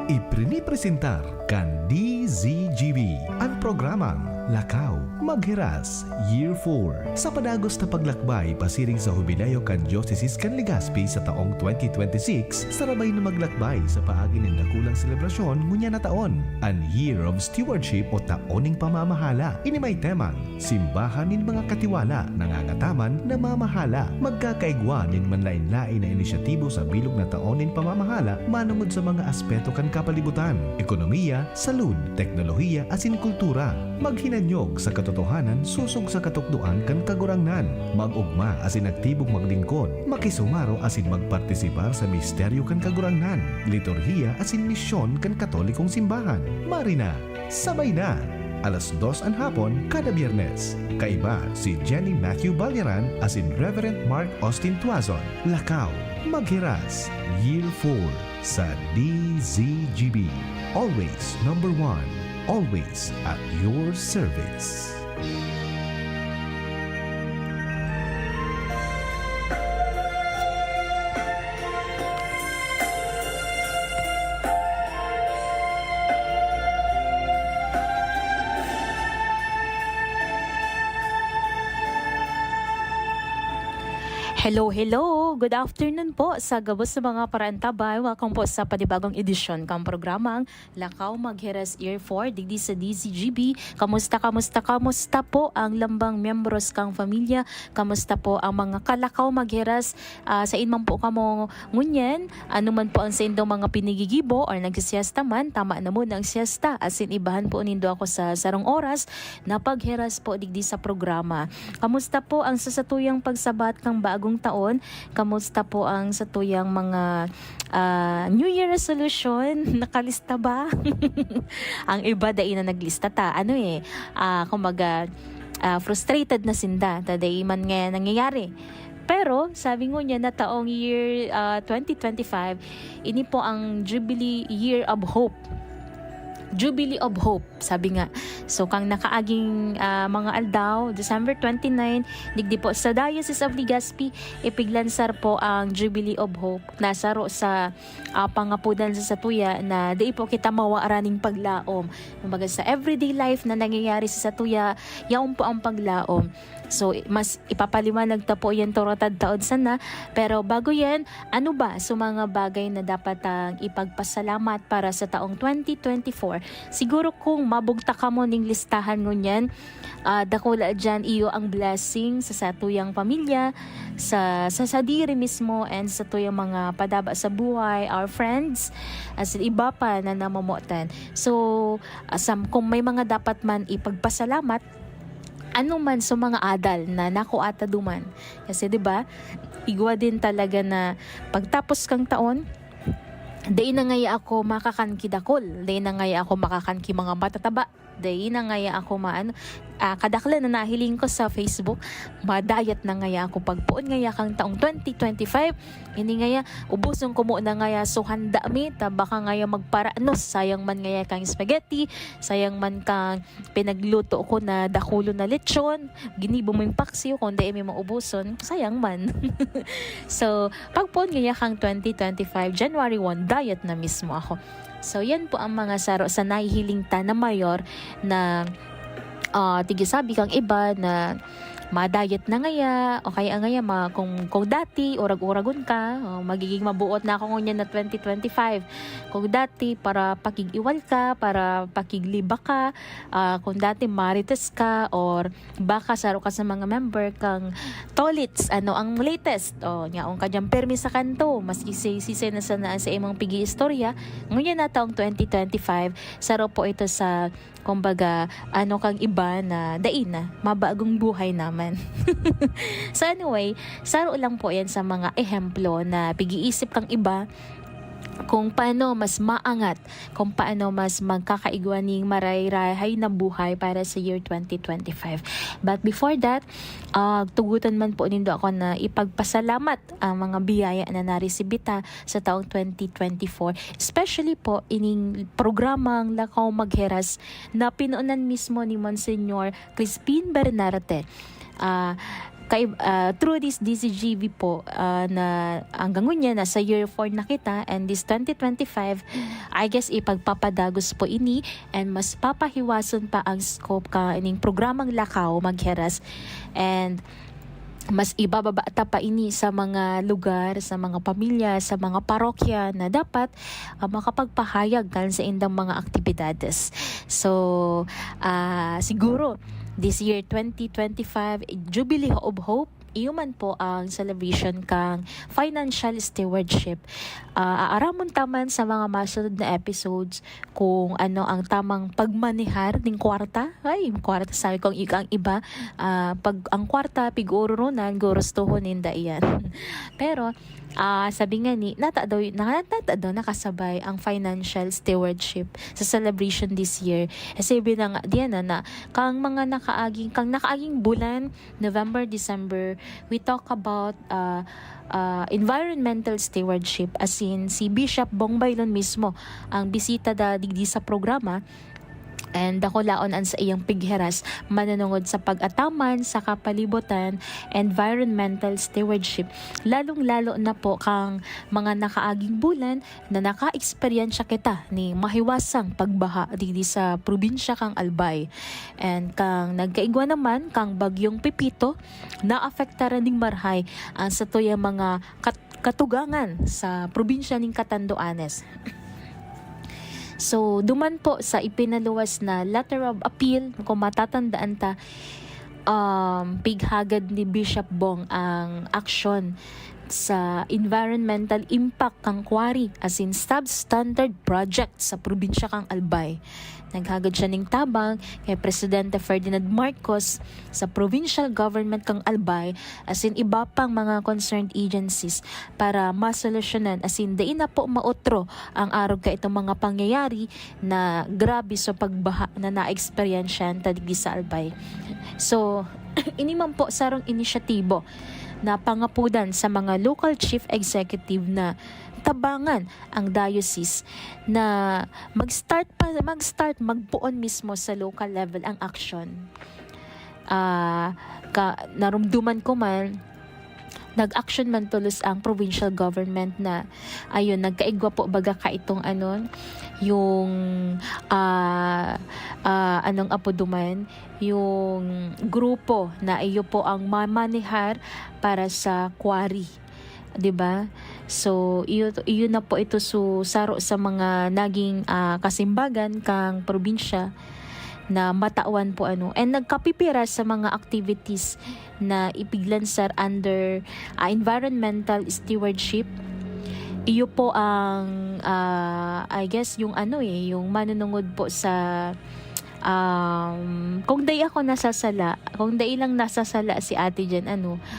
Ipinipresentar kan DZGB ang programang Lakaw Maghiras Year 4 sa padagos na paglakbay pasiring sa Jubileo kan Diocese kan Legazpi sa taong 2026 sarabay na maglakbay sa paagi ng dakulang selebrasyon ngunya na taon an Year of Stewardship o taoning pamamahala. Ini may temang simbahan nin mga katiwala nangangataman na mamahala magkakaigwa nin manlain-lain na inisyatibo sa bilog na taonin pamamahala manungod sa mga aspeto kan kapalibutan, ekonomiya, salud, teknolohiya asin kultura. Maghinanyog sa katotohanan susog sa katukduan kan kagurangnan, mag-ugma asin aktibong maglingkod, makisumaro asin magpartisipar sa misteryo kan kagurangnan, liturhiya asin misyon kan katolikong simbahan. Marina, sabay na! Alas 2 ang hapon kada Biyernes. Kaiba si Jenny Matthew Balyaran asin Reverend Mark Austin Tuazon. Lakaw, Maghiras, Year 4 sa DZGB. Always number 1. Always at your service. Hello! Good afternoon po sa gabos sa mga parantabay. Welcome po sa panibagong edisyon kang programang Lakaw Maghiras Year 4 digdi sa DZGB. Kamusta po ang lambang membros kang pamilya? Kamusta po ang mga kalakaw maghiras sa inman po kamo ngunyan? Ano man po ang sa indong mga pinigigibo or nagsisiesta man, tama na mo ng siesta. Asin ibahan po nindo ako sa sarong oras na paghiras po digdi sa programa. Kamusta po ang sasatuyang pagsabat kang bagong taon? Kamusta po ang satuyang mga New Year resolution? Nakalista ba? Ang iba dai na naglista ta. Kumbaga frustrated na sinda. Taday man nga nangyayari. Pero sabi ngo niya na taong year 2025, ini po ang Jubilee Year of Hope. Jubilee of Hope, sabi nga. So, kang nakaaging mga aldaw, December 29, digdi po sa Diocese of Legazpi, ipiglansar po ang Jubilee of Hope. Nasaro sa pangapudan sa Satuya na di po kita mawaaraning paglaom. Kumbaga sa everyday life na nangyayari sa Satuya, yaon po ang paglaom. So, mas ipapaliwanag ta po yan torotad taon sana. Pero bago yan, ano ba sa mga bagay na dapat ang ipagpasalamat para sa taong 2024? Siguro kung mabugta ka mo ning listahan ngunyan, dakula dyan iyo ang blessing sa satuyang pamilya, sa sadiri mismo, and sa tuyang mga padaba sa buhay, our friends, as iba pa na namamutan. So, kung may mga dapat man ipagpasalamat, ano man sa mga adal na nakuata duman. Kasi 'di ba? Igwa din talaga na pagtapos kang taon, day na ngaya ako makakankidakol, day na ngaya ako makakanki mga matataba, day na ngaya ako kadaklan na nahiling ko sa Facebook, madayat na ngaya ako pagpuon ngaya kang taong 2025, ini ngaya ubusong ko mo na ngaya so handa mi, baka ngaya magparaanos, sayang man ngaya kang spaghetti, sayang man kang pinagluto ko na dakulo na lechon, ginibo mo yung paksiw, kung di may maubuson, sayang man. So, pagpuon ngaya kang 2025, January 1, diet na mismo ako. So, yan po ang mga saro sa nahihiling ta na mayor na tigisabi kang iba na ma-diet na ngaya o kaya ngaya kung dati urag-uragon ka, magiging mabuot na ako ngunyan na 2025. Kung dati para pakigiwal ka, para pakigliba ka, kung dati marites ka or baka saro ka sa mga member kang tolits, ano ang latest nyaong kadyang permi sa kanto, mas isay na sana sa imong pigi istorya ngunyan na taong 2025, saro po ito sa kumbaga kang iba na dain na mabagong buhay naman. So anyway, saro lang po yan sa mga ehemplo na pag-iisip kang iba kung paano mas maangat, kung paano mas magkakaigwaning maray-rahay na buhay para sa year 2025. But before that, tugutan man po nindo ako na ipagpasalamat ang mga biyaya na naresibita sa taong 2024. Especially po ining programang Lakaw Maghiras na pinuunan mismo ni Monsignor Crispin Bernarte. through this DCGV po na hanggang ngunya nasa year 4 na kita, and this 2025 I guess ipagpapadagos po ini and mas papahiwason pa ang scope ka ining programang Lakaw Magheras, and mas ibababata pa ini sa mga lugar, sa mga pamilya, sa mga parokya na dapat makapagpahayag kan sa indang mga aktibidades. So, siguro this year 2025 Jubilee of Hope, iyo man po ang celebration kang financial stewardship. Aaramon taman sa mga masunod na episodes kung ano ang tamang pagmanihar ng kwarta. Ay, kwarta sabi kong ang iba. Pag ang kwarta, pig-ururunan, gurustuhon ninda iyan. Pero, sabi nga ni, nata daw nakasabay ang financial stewardship sa celebration this year. Sabi na nga, diyan na kang mga nakaaging bulan, November, December, we talk about environmental stewardship, as in si Bishop Bong Bailon mismo ang bisita digdi sa programa, and ako laon an sa iyang pigheras manunungod sa pag-ataman sa kapalibutan, environmental stewardship, lalong-lalo na po kang mga nakaaging bulan na naka-eksperyensya kita ni mahiwasang pagbaha didi sa probinsya kang Albay, and kang nagkaigwa naman kang bagyong Pipito na afektaran ning marhay ang sa tuyang mga katugangan sa probinsya ning Catanduanes. So, duman po sa ipinaluwas na letter of appeal, kung matatandaan ta, pighagad ni Bishop Bong ang aksyon sa environmental impact kang quarry, as in substandard project sa probinsya kang Albay. Naghagad siya ng tabang kay Presidente Ferdinand Marcos sa provincial government kang Albay, as in iba pang mga concerned agencies para masolusyonan, as in dain na po mautro ang arog ka itong mga pangyayari na grabe sa pagbaha na na-experiensyan tadigdi sa Albay. So, ini man po sarong inisyatibo na pangapudan sa mga local chief executive na tabangan ang diocese na magpuon mismo sa local level ang action. Narumduman ko man, nag-action man tulos ang provincial government na ayun, nagkaigwa po baga ka itong yung anong apoduman, yung grupo na iyo po ang mamanihar para sa quarry, 'di ba? So iyo na po ito saro sa mga naging kasimbagan kang probinsya na matawan po and nagkapipira sa mga activities na ipiglansar under environmental stewardship. Iyo po ang I guess yung yung manunungod po sa kung day ako nasasala, kung day lang nasasala si Ate Jen,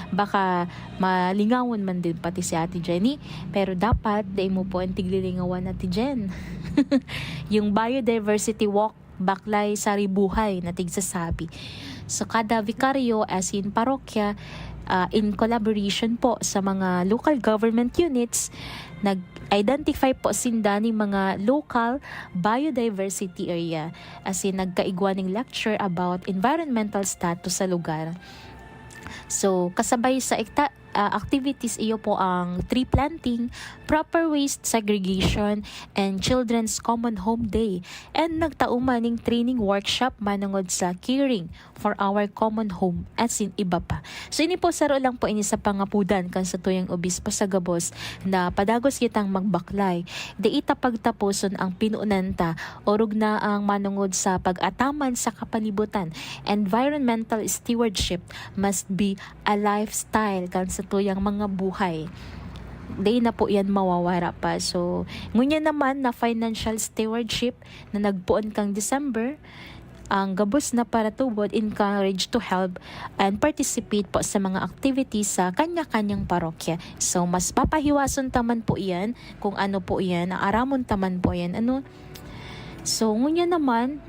baka malingawon man din pati si Ate Jenny, pero dapat day mo po ang tiglilingawan Ate Jen. Yung biodiversity walk baklay saribuhay na tigsasabi. So kada vikaryo as in parokya, in collaboration po sa mga local government units, nag-identify po sinda ni mga local biodiversity area, as in nagkaigwa ng lecture about environmental status sa lugar. So kasabay sa activities iyo po ang tree planting, proper waste segregation, and children's common home day, and nagtauman ng training workshop manungod sa caring for our common home, as in iba pa. So ini po saro lang po ini sa pangapudan kan sa tuyang obispo sa Gabos na padagos kitang magbaklay di ita pagtapuson ang pinunanta orog na ang manungod sa pag-ataman sa kapalibutan. Environmental stewardship must be a lifestyle kan sa tuyang mga buhay. Day na po yan mawawara pa. So, ngunya naman na financial stewardship na nagpuon kang December, ang Gabos na Paratubod encourage to help and participate po sa mga activities sa kanya-kanyang parokya. So, mas papahiwason taman po yan kung ano po yan, aramon taman po yan. So, ngunya naman,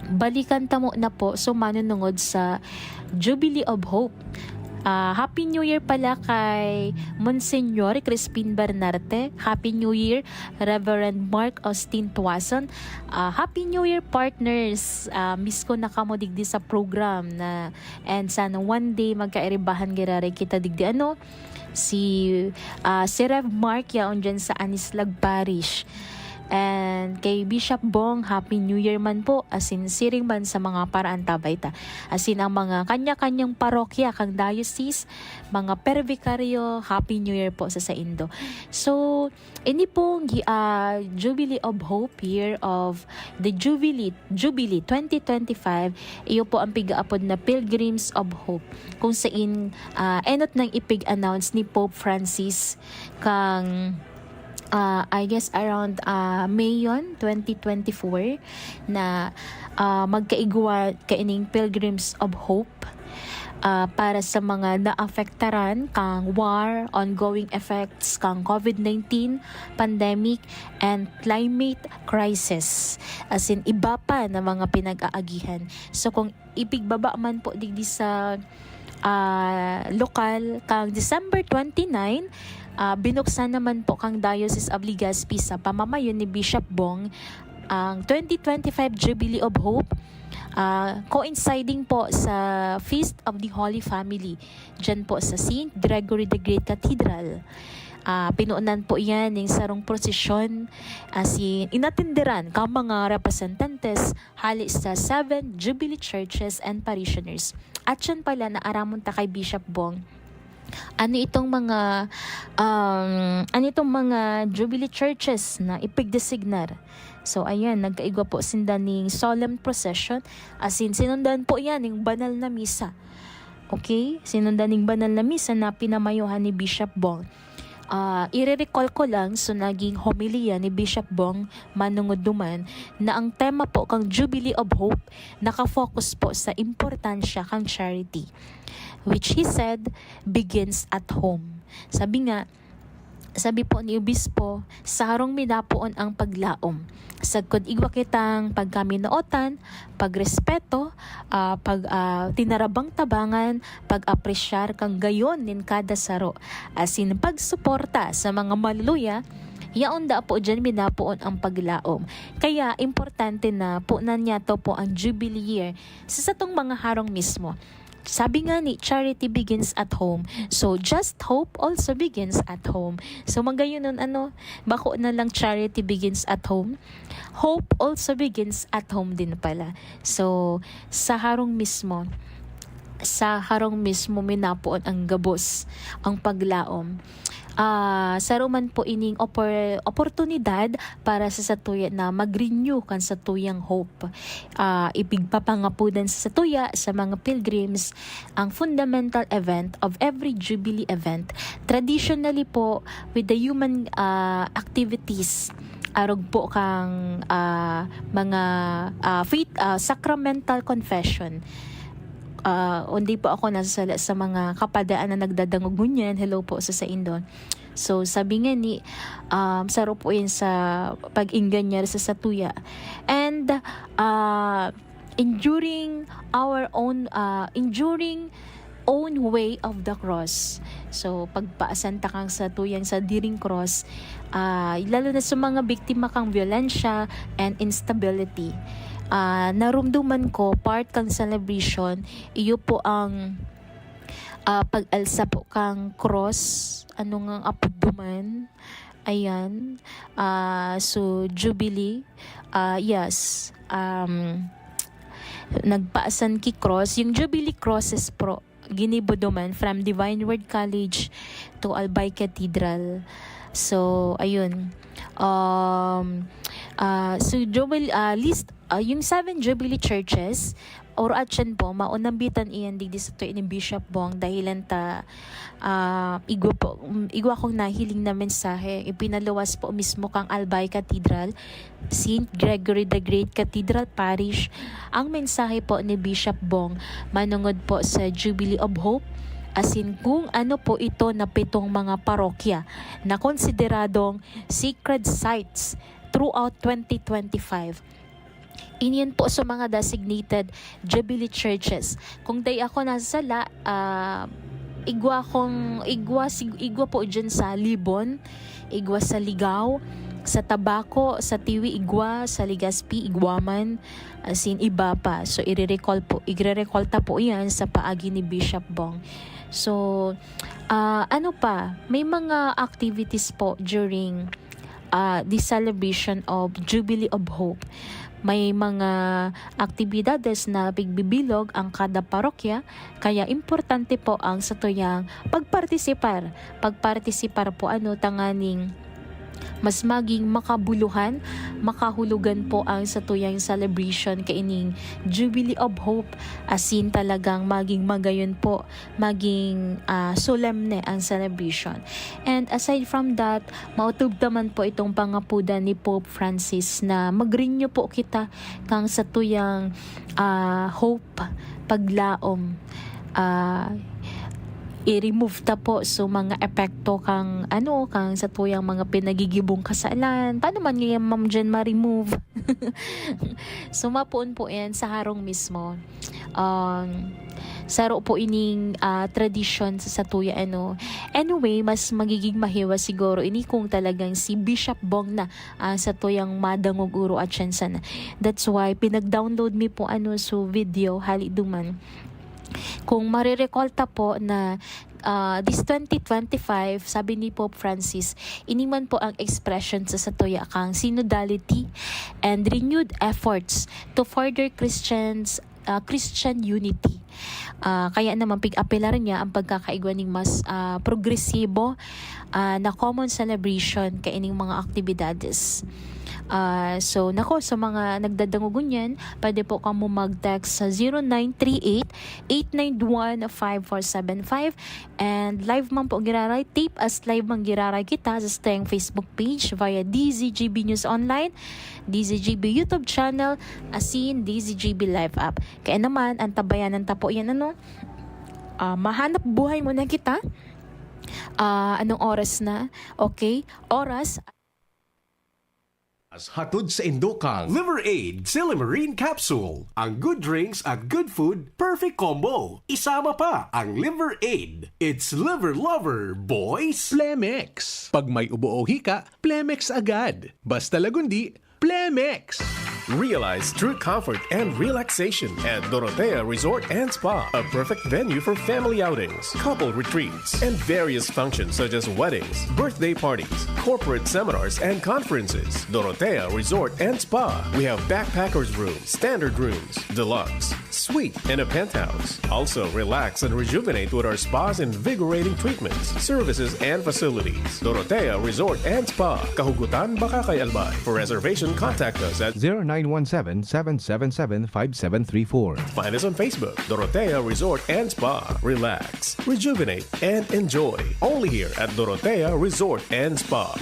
balikan tamo na po so manunungod sa Jubilee of Hope. Happy New Year pala kay Monsignor Crispin Bernarte. Happy New Year Reverend Mark Austin Tuason. Happy New Year partners. Miss ko na kamo digdi sa program na, and sana one day magkairibahan girare kita digdi si Rev Mark yaon dyan sa Anislag Parish. And kay Bishop Bong, Happy New Year man po, as in siring man sa mga paraan tabay ta. As in ang mga kanya-kanyang parokya, kang diocese, mga pervikaryo, Happy New Year po sa Indo. So, ini pong Jubilee of Hope, year of the Jubilee 2025, iyo po ang pigaapod na Pilgrims of Hope. Kung saan, enot nang ipig-announce ni Pope Francis kang I guess around May 2024 na magkaigwa kaining Pilgrims of Hope para sa mga naafektaran kang war, ongoing effects kang COVID-19 pandemic and climate crisis. As in iba pa na mga pinag-aagihan. So kung ipigbaba man po digdi sa lokal kang December 29, binuksan naman po kang Diocese of Legazpi sa pamamayon ni Bishop Bong ang 2025 Jubilee of Hope, coinciding po sa Feast of the Holy Family dyan po sa St. Gregory the Great Cathedral. Pinuunan po yan ng sarong prosesyon as in inatindiran kang mga representantes hali sa 7 Jubilee churches and parishioners. At yan pala na aramon ta kay Bishop Bong, ano itong mga Jubilee churches na ipigdesignar. So ayan, nagkaigwa po sinda ning solemn procession, as in sinundan po yan ng banal na misa. Okay? Sinundan ng banal na misa na pinamayuhan ni Bishop Bong. I-recall ko lang, so naging homilia ni Bishop Bong manungod duman na ang tema po kang Jubilee of Hope nakafocus po sa importansya kang charity, which he said begins at home. Sabi po ni Obispo, sa harong minapoon ang paglaom. Sagkod igwa kitang pagkaminootan, pagrespeto, tinarabang tabangan, pag-apresyar kang gayon nin kada saro. Asin pagsuporta sa mga maluluya, yaon da po dyan minapoon ang paglaom. Kaya importante na po na niya to po ang Jubilee year sa satong mga harong mismo. Sabi nga ni, charity begins at home. So, just hope also begins at home. So, magayon nun, bako na lang charity begins at home. Hope also begins at home din pala. So, sa harong mismo minapoon ang gabos, ang paglaom. Saruman po ining oportunidad para sa satuya na mag-renew kan satuyang hope. Ipigpapangapudan sa satuya sa mga pilgrims ang fundamental event of every Jubilee event. Traditionally po, with the human activities, arog po kang mga faith, sacramental confession. Hindi po ako nasasala sa mga kapadaan na nagdadangog ngunyan. Hello po sa Indo. So sabi nga ni, saro po yun sa pag-inggan niya sa satuya. And enduring own way of the cross. So pagpaasan ta kang satuyang sa diring cross, lalo na sa mga biktima kang violensya and instability. Narumduman ko part kang celebration, iyo po ang pag-alsa po kang cross, ngang apagduman. Ayan. So Jubilee, yes, nagpaasan ki cross. Yung Jubilee crosses pro ginibuduman from Divine Word College to Albay Cathedral. So ayun. So Jubilee list yung 7 Jubilee churches or atyan po maunambitan iyan digdi sa tuig ni Bishop Bong dahilan ta igwa kong nahiling na mensahe ipinaluwas po mismo kang Albay Cathedral, St. Gregory the Great Cathedral Parish. Ang mensahe po ni Bishop Bong manungod po sa Jubilee of Hope, asin kung ano po ito na 7 mga parokya na konsideradong sacred sites throughout 2025. Iniyan po sa mga designated Jubilee churches. Kung day ako nasasala, igwa po dyan sa Libon, igwa sa Ligaw, sa Tabaco, sa Tiwi, igwa, sa Legazpi, igwaman, as in iba pa. So irerekolta po yan sa paagi ni Bishop Bong. So ano pa, may mga activities po during the celebration of Jubilee of Hope. May mga aktibidades na bigbibilog ang kada parokya, kaya importante po ang satuyang pagpartisipar po tanganing mas maging makabuluhan, makahulugan po ang satuyang celebration kaining Jubilee of Hope, asin talagang maging magayon po, maging solemne ang celebration. And aside from that, mautugtaman po itong pangapuda ni Pope Francis na mag-renew po kita kang satuyang hope, paglaom, i-remove ta po so mga epekto kang sa tuyang mga pinagigibong kasalan. Paano man ngayon ma'am dyan ma-remove? So mapuon po yan sa harong mismo. Saro po ining tradition sa tuya Anyway, mas magiging mahiwa siguro ini kung talagang si Bishop Bong na sa tuyang madangog uro at siyansan. That's why pinag-download mi po so video hali duman. Kung marirekolta po na this 2025, sabi ni Pope Francis, iniman po ang expression sa satuya kang synodality and renewed efforts to further Christian unity. Kaya naman pig-apelar niya ang pagkakaigwa ng mas progresibo na common celebration kaining mga aktibidades. So sa mga nagdadangugon yan, pwede po kamo mag-text sa 0938-891-5475 and live man po giraray, tape as live man giraray kita sa staying Facebook page via DZGB News Online, DZGB YouTube channel, asin DZGB Live app. Kaya naman, ang tabayanan ta po yan mahanap buhay mo na kita. Anong oras na? Okay, oras Hatod sa Indokang Liver Aid Silimarine Capsule. Ang good drinks at good food, perfect combo. Isama pa ang Liver Aid. It's liver lover, boys! Plemex. Pag may ubo o hika, Plemex agad. Basta lagundi, Plemex. Realize true comfort and relaxation at Dorotea Resort and Spa, a perfect venue for family outings, couple retreats, and various functions such as weddings, birthday parties, corporate seminars, and conferences. Dorotea Resort and Spa. We have backpackers rooms, standard rooms, deluxe, suite, and a penthouse. Also, relax and rejuvenate with our spas and invigorating treatments, services, and facilities. Dorotea Resort and Spa, Kahugutan, Bakakay, Albay. For reservation, contact us at 0917-777-5734. Find us on Facebook, Dorotea Resort and Spa. Relax, rejuvenate, and enjoy. Only here at Dorotea Resort and Spa.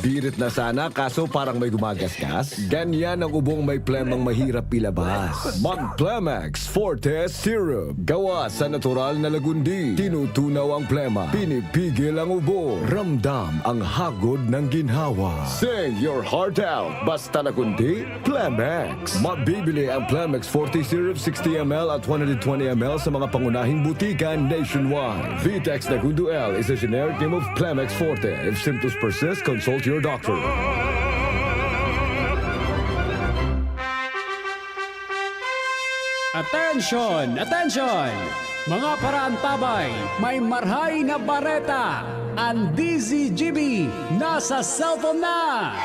Birit na sana kaso parang may gumagasgas. Ganyan ang ubong may plemang mahirap ilabas. Mag-Plemex Forte Syrup. Gawa sa natural na lagundi. Tinutunaw ang plema. Pinipigil ang ubo. Ramdam ang hagod ng ginhawa. Sing your heart out. Basta lagundi, Plemex. Mabibili ang Plemex Forte Syrup 60ml at 120ml sa mga pangunahing butikan nationwide. Vitex Nagundo L is a generic name of Plemex Forte. If symptoms persist, consult your doctor. Attention! Attention! Mga paraantabay, may marhay na bareta. Ang DZGB nasa cellphone na!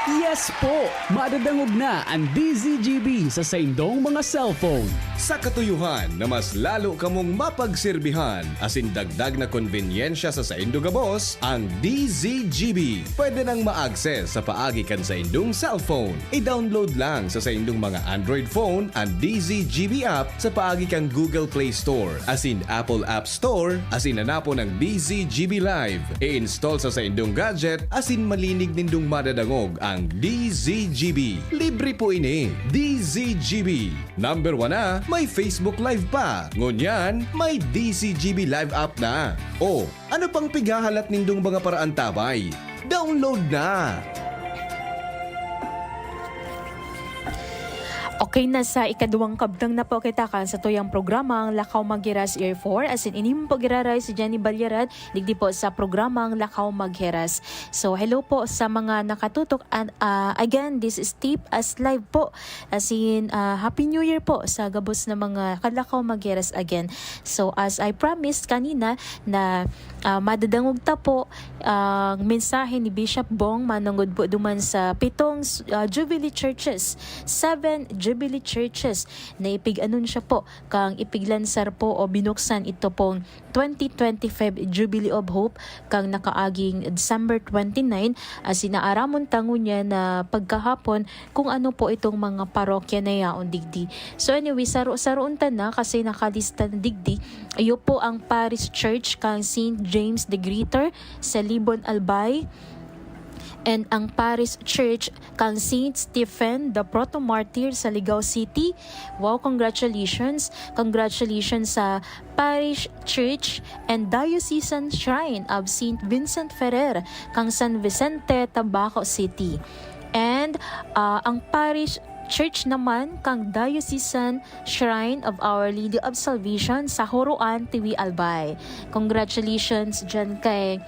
Yes po! Madadangog na ang DZGB sa saindong mga cellphone. Sa katuyuhan na mas lalo kamong mapagserbihan, asin dagdag na konvenyensya sa saindong gabos, ang DZGB. Pwede nang ma-access sa paagi kan sa indong cellphone. I-download lang sa saindong mga Android phone ang DZGB app sa paagi kang Google Play Store, asin Apple App Store, asin hanapo ng DZGB Live. I-install sa saindong gadget, asin malinig nindong madadangog ang DZGB. Libre po ini. DZGB. Number 1 na, may Facebook Live pa. Ngunyan, may DZGB Live app na. O, ano pang pigahalat nindong mga paraan tabay? Download na! Okay na sa ikaduwang kabdang na po kita kan sa tuyang programang Lakaw Magheras Year 4 as in inim po giraray si Jenny Balyaran digdi po sa programang Lakaw Magheras. So hello po sa mga nakatutok and again this is Tip as live po as in Happy New Year po sa gabos na mga Kalakaw Magheras again. So as I promised kanina na madadangog ta po ang mensahe ni Bishop Bong manungod po duman sa 7 Jubilee Churches, 7 Jubilee Churches na ipig-anunsya po kang ipiglansar po o binuksan ito pong 2025 Jubilee of Hope kang nakaaging December 29 as inaaramon tango niya na pagkahapon kung ano po itong mga parokya na yaon digdi. So anyway, saroon ta na kasi nakalista na digdi. Ayo po ang Parish Church kang St. James the Greater sa Libon Albay, and ang Parish Church kang St. Stephen the Proto-Martyr sa Ligao City. Wow, congratulations! Congratulations sa Parish Church and Diocesan Shrine of St. Vincent Ferrer kang San Vicente, Tabaco City. And ang Parish Church naman kang Diocesan Shrine of Our Lady of Salvation sa Horoan, Tiwi, Albay. Congratulations dyan kay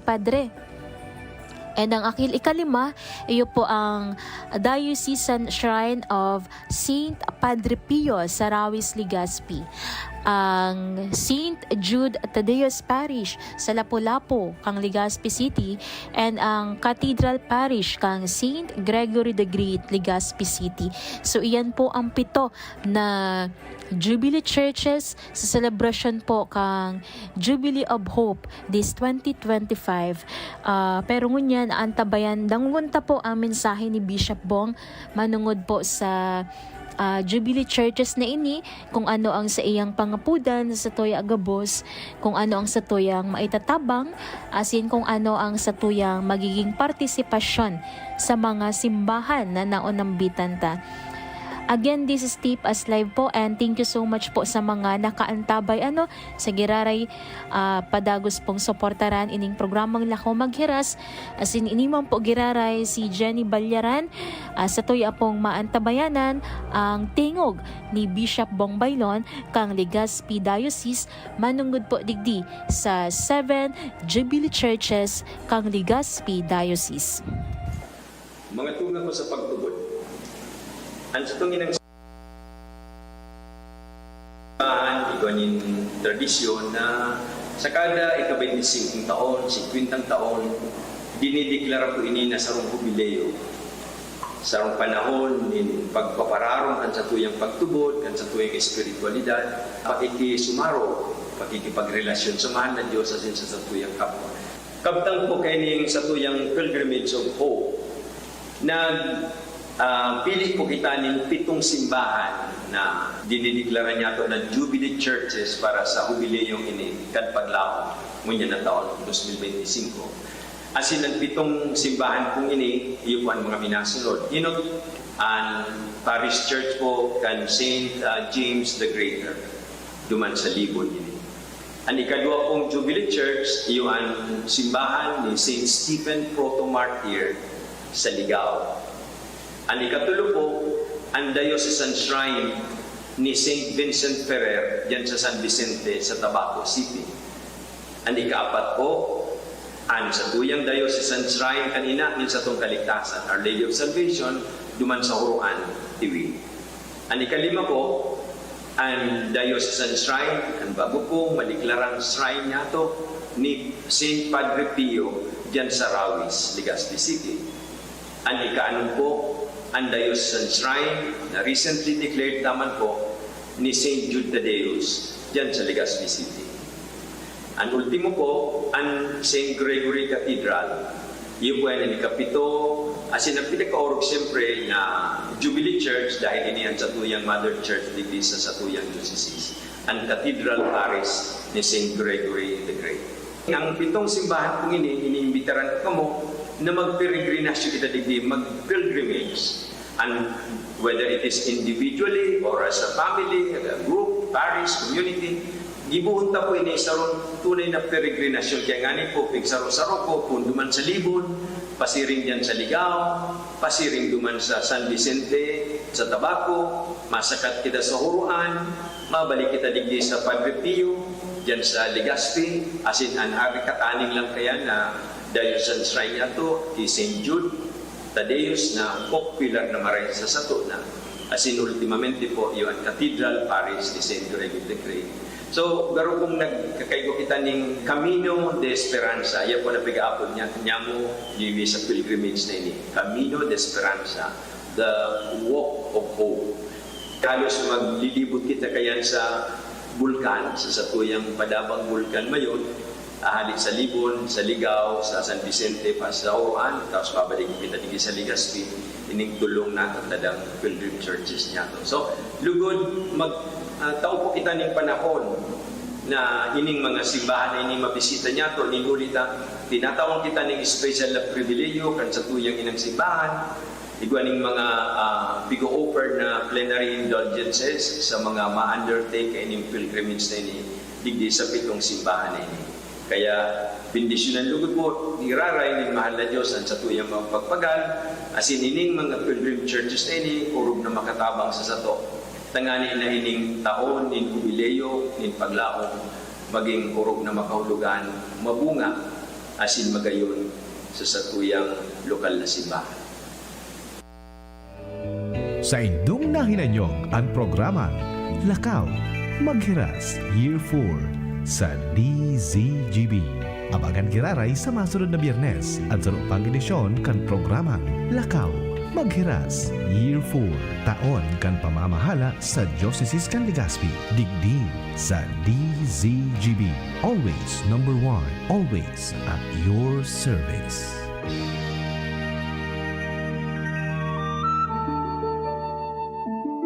Padre. And ang ikalima, iyo po ang Diocesan Shrine of Saint Padre Pio sa Rawis, Legazpi. Ang St. Jude Tadeus Parish sa Lapu-Lapu, kang Legazpi City, and ang Cathedral Parish kang St. Gregory the Great, Legazpi City. So iyan po ang 7 na Jubilee Churches sa celebration po kang Jubilee of Hope this 2025. Pero ngunyan antabayan dangunta po ang mensahe ni Bishop Bong manungod po sa Jubilee Churches na ini, kung ano ang sa iyang pangapudan sa tuya agabos, kung ano ang sa tuyang maitatabang, asin kung ano ang sa tuyang magiging partisipasyon sa mga simbahan na naonambitan ta. Again, this is Tip as live po and thank you so much po sa mga nakaantabay sa giraray padagos pong suportaran ining programang Lakaw Magheras. As in inimang po giraray si Jenny Balyaran sa tuya pong maantabayanan ang tingog ni Bishop Bong Baylon kang Legazpi Diocese manungod po digdi sa 7 Jubilee Churches kang Legazpi Diocese. Mga tunga ko sa pagtubod. Ang itong inang ikaw tradisyon na sa kada ika-25 taon, 50 taon, dinideklara ko ini na sarong jubileo. Sarong panahon, pagpapararong kan sa tuyang pagtubod, kan sa tuyang espiritualidad, pakikisumaro, pakikipagrelasyon sa mahal na Diyos asin sa tuyang kapwa. Kabtang po kayo sa tuyang pilgrimage of hope, pili po kita ng 7 simbahan na dinideklara niya ito ng Jubilee Churches para sa jubileyong ini kadpaglaon ngunya na taon 2025. Asin ang 7 simbahan pong ini, iyo po ang mga minasunod. Inot ang Parish Church po kan St. James the Greater, duman sa Libon ini. Ang ikadua pong Jubilee Church, iyo ang simbahan ni St. Stephen Proto-Martyr sa Ligao. Ang ikatulo po, ang Diocesan Shrine ni St. Vincent Ferrer diyan sa San Vicente sa Tabaco City. Ang ikaapat po, ang sa tuyang Diocesan Shrine kanina din sa itong kaligtasan, Our Lady of Salvation, duman sa Horoan, Tiwi. Ang ikalima po, ang Diocesan Shrine, ang bago po maliklarang shrine niya to ni St. Padre Pio diyan sa Rawis, Legazpi City. Ang ikaanom po, ang Diocesan Shrine na recently declared naman po ni St. Jude Tadeus dyan sa Legazpi City. Ang ultimo po, ang St. Gregory Cathedral. Iyo po yan ang ikapito, asin ang pinaka-orog siyempre na Jubilee Church dahil iniyan sa tuyang Mother Church digdi sa tuyang diocese. Ang Cathedral Parish ni St. Gregory the Great. Ang 7 simbahan kong iniimbitaran kamo na mag-peregrinasyon kita digdi, mag-pilgrimage. And whether it is individually or as a family, a group, parish, community, gibuhunta po ini sarong tunay na peregrinasyon. Kaya nga ni po, pigsaro-saro ko, kung duman sa Libon, pasiring dyan sa Ligao, pasiring duman sa San Vicente, sa Tabaco, masakat kita sa Huruan, mabalik kita digdi sa Padre Pio, dyan sa Legazpi, asin anhari kataning lang kaya na Diocesan Shrine nato, ti St. Jude, Tadeus na popular na maray sa sato na. Asin ultimamente po yung Cathedral Parish ni St. Gregory the Great. So, garo kung nagkakaigo kita ning Camino de Esperanza, yan po na pag-aapod niya, mo yung sa pilgrimage na ini. Camino de Esperanza, the walk of hope. Halos maglilibot kita kayan sa bulkan, sa satuyang padabang bulkan mayon, ahalik sa Libon, sa Ligao, sa San Vicente, pa sa Huruan, tapos pabalik kita digi sa Legazpi, ining tulong na tatadang pilgrim churches niya to. So, lugod, tao po kita ning panahon na ining mga simbahan na ining mabisita niya to, ninulita, tinatawang kita ning special na privilege kan sa tuyang inang simbahan, iguaning mga pigo-offer na plenary indulgences sa mga ma-undertake ining pilgrimage na ini, digdi sa 7 simbahan na ini. Kaya, bendisyonan lugod po, iraray ng mahal na Diyos ang sa tuyang mga pagpagal, asin ining mga pilgrim churches na ini, urog na makatabang sa sato. Tangani na ining taon, nin jubileo, nin paglaong, maging urog na makahulugan, mabunga, asin magayon sa satuyang lokal na simbahan. Sa indong nahinanyong ang programa Lakaw Maghiras Year 4 sa DZGB. Abagan giraray sa masunod na Biyernes at sa pang edisyon kan programang Lakaw Maghiras Year 4 taon kan pamamahala sa Diocese kan Legazpi. Digdi sa DZGB. Always number 1. Always at your service.